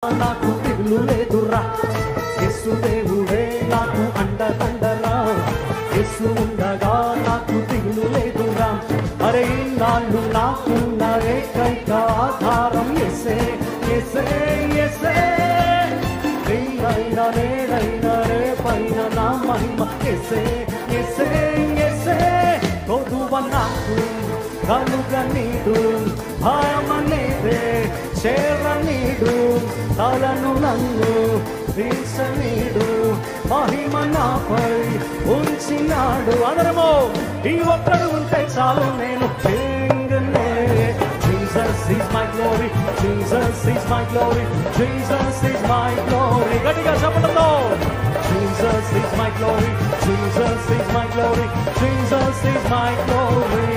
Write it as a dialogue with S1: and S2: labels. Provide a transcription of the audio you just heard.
S1: నాకు దిగులు లేదురా, యేసు దేవుడే నాకు అండదండరా, యేసు ఉండగా నాకు దిగులు లేదురా. అరే నాళ్ళు నాకున్న ఏకైక ఆధారం యేసే, యేసే, యేసే. నేనైనా నేనైనా రేపైన నా మహిమ యేసే, యేసే, యేసే. తోడువ నాకు కలుగ నీడు, భయమనేదే చేరనీడు, తలను నన్ను తీర్చనీడు, మహిమ నాపై ఉంచినాడు. అందరము ఈ ఒక్కడు ఉంటే చాలు నేను కింగ్నే. Jesus is my glory, Jesus is my glory, Jesus is my glory. గట్టిగా చెప్పడంతో Jesus is my glory, Jesus is my glory, Jesus is my glory.